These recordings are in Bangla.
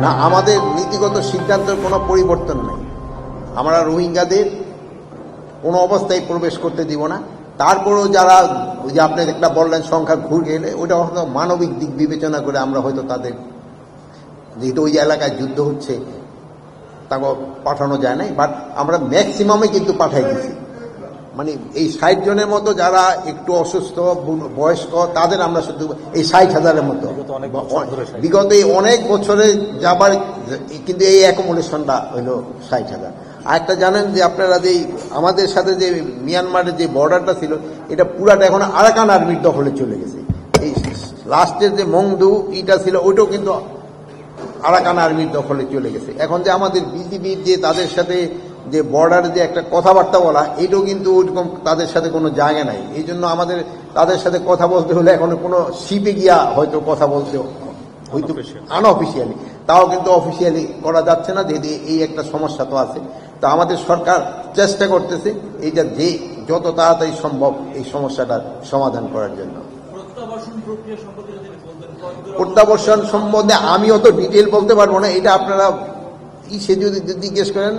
না, আমাদের নীতিগত সিদ্ধান্তের কোনো পরিবর্তন নেই। আমরা রোহিঙ্গাদের কোনো অবস্থায় প্রবেশ করতে দিব না। তারপরেও যারা ওই যে আপনি একটা বললেন সংখ্যা ঘুরে এলে, ওইটা হয়তো মানবিক দিক বিবেচনা করে আমরা হয়তো তাদের, যেহেতু ওই এলাকায় যুদ্ধ হচ্ছে, তাকে পাঠানো যায় নাই, বাট আমরা ম্যাক্সিমামে কিন্তু পাঠাই দিচ্ছি। মানে এই 60 জনের মতো যারা একটু অসুস্থ বয়স্ক, তাদের আমরা শুধু এই 60,000-এর মতো বিগত এই অনেক বছরে যাবার, কিন্তু এই অ্যাকোমোডেশনটা হইল 60,000। আর একটা জানেন যে আপনারা যে আমাদের সাথে যে মিয়ানমারের যে বর্ডারটা ছিল, এটা পুরাটা এখন আরাকান আর্মির দখলে চলে গেছে। এই লাস্টের যে মংদু ইটা ছিল, ওইটাও কিন্তু আরাকান আর্মির দখলে চলে গেছে। এখন যে আমাদের বিজিবির যে তাদের সাথে যে বর্ডারে যে একটা কথাবার্তা বলা, এটাও কিন্তু ওইরকম তাদের সাথে কোনো জায়গা নাই। এই জন্য আমাদের তাদের সাথে কথা বলতে হলে এখন কোনো শিপে গিয়া হয়তো কথা বলতে হয়তো আনঅফিসিয়ালি, তাও কিন্তু অফিসিয়ালি করা যাচ্ছে না, যেহেতু এই একটা সমস্যা তো আছে। তো আমাদের সরকার চেষ্টা করতেছে এইটা যে যত তাড়াতাড়ি সম্ভব এই সমস্যাটা সমাধান করার জন্য। প্রত্যাবর্ষণ সম্বন্ধে আমি অত ডিটেল বলতে পারবো না, এটা আপনারা সে যদি জিজ্ঞেস করেন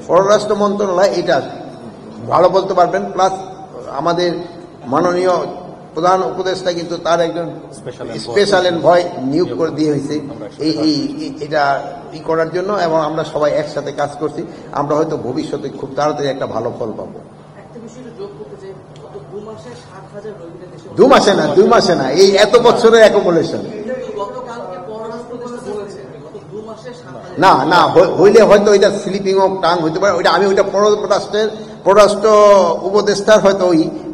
পররাষ্ট্র মন্ত্রণালয় এটা ভালো বলতে পারবেন। প্লাস আমাদের মাননীয় প্রধান উপদেষ্টা কিন্তু তার একজন স্পেশাল এনভয় নিয়োগ করে দিয়ে হয়েছে এটা করার জন্য, এবং আমরা সবাই একসাথে কাজ করছি। আমরা হয়তো ভবিষ্যতে খুব তাড়াতাড়ি একটা ভালো ফল পাবো। 2 মাসে না, এই এত বছরের অ্যাকোমোডেশন না না হইলে হয়তো এটা স্লিপিং অফ টাং হইতে পারে। ওইটা আমি ওইটা পররাষ্ট্র উপদেষ্টার হয়তো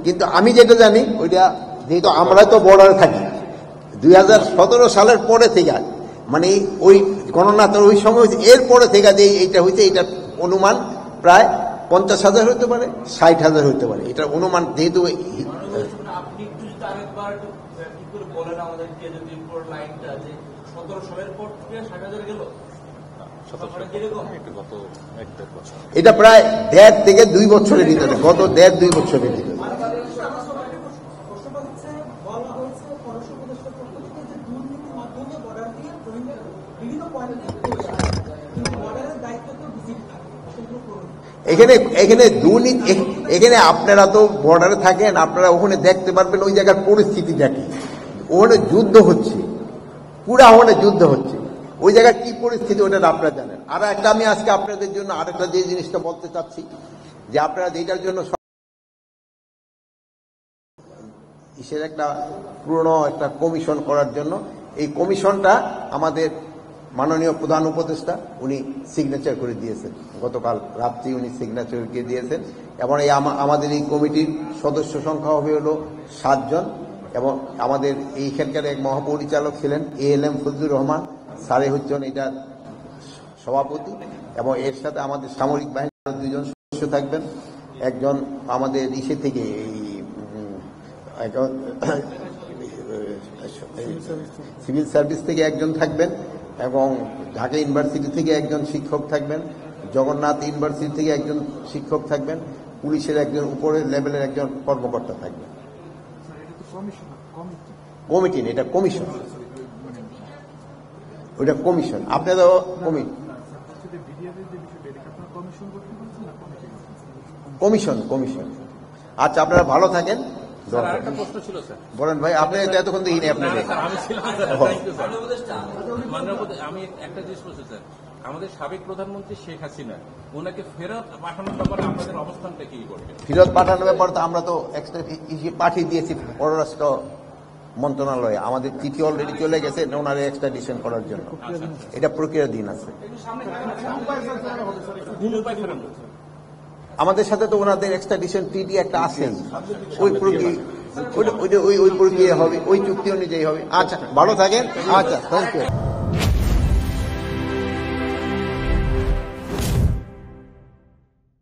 কিন্তু আমি যেটা জানি ওইটা, যেহেতু আমরা তো বর্ডারে থাকি 2017 সালের পরে থেকে, মানে ওই গণনা তো ওই সময় হয়েছে, এর পরে থেকে যে এইটা হয়েছে, এটা অনুমান প্রায় 50,000 হইতে পারে, 60,000 হইতে পারে, এটা অনুমান। যেহেতু এটা প্রায় 1.5 থেকে 2 বছরের ভিতরে, গত 1.5-2 বছরের ভিতরে। এখানে দুর্নীতি, এখানে আপনারা তো বর্ডারে থাকেন, আপনারা ওখানে দেখতে পারবেন ওই জায়গার পরিস্থিতি দেখে। ওখানে যুদ্ধ হচ্ছে, পুরা ওখানে যুদ্ধ হচ্ছে, ওই জায়গার কি পরিস্থিতি ওটা আপনারা জানেন। আর একটা আমি আজকে আপনাদের জন্য আরেকটা যে জিনিসটা বলতে চাচ্ছি, যে আপনারা যেটার জন্য ইসের একটা পুরনো একটা কমিশন করার জন্য, এই কমিশনটা আমাদের মাননীয় প্রধান উপদেষ্টা উনি সিগনেচার করে দিয়েছেন, গতকাল রাত্রি উনি সিগনেচার করে দিয়েছেন। এবং এই আমাদের এই কমিটির সদস্য সংখ্যা হবে হলো 7 জন, এবং আমাদের এইখানকার এক মহাপরিচালক ছিলেন ALM ফজলুর রহমান স্যারে হচ্ছেন এটার সভাপতি, এবং এর সাথে আমাদের সামরিক বাহিনীর 2 জন সদস্য থাকবেন। একজন আমাদের ইসে থেকে সিভিল সার্ভিস থেকে একজন থাকবেন, এবং ঢাকা ইউনিভার্সিটি থেকে একজন শিক্ষক থাকবেন, জগন্নাথ ইউনিভার্সিটি থেকে একজন শিক্ষক থাকবেন, পুলিশের একজন উপরের লেভেলের একজন কর্মকর্তা থাকবেন। কমিটি এটা কমিশন, ওইটা কমিশন। আপনাদের কমিশন। আচ্ছা, আপনারা ভালো থাকেন। বলেন ভাই, আপনি এতক্ষণ দেখি নি আপনাদের। আমি একটা জিনিস বলছি স্যার, আমাদের সাবেক প্রধানমন্ত্রী শেখ হাসিনা ওনাকে ফেরত পাঠানোর ব্যাপারে আপনাদের অবস্থানটা কি করবে? ফেরত পাঠানোর ব্যাপারে তো আমরা তো পাঠিয়ে দিয়েছি পররাষ্ট্র মন্ত্রণালয়ে, আমাদের চিঠি অলরেডি চলে গেছে ওনার এক্সট্রাডিশন করার জন্য। এটা প্রক্রিয়াধীন আছে। আমাদের সাথে তো ওনাদের এক্সট্রাডিশন ট্রিটি একটা আছে, ওই প্রক্রিয়া হবে, ওই চুক্তি অনুযায়ী হবে। আচ্ছা, ভালো থাকেন। আচ্ছা, থ্যাংক ইউ।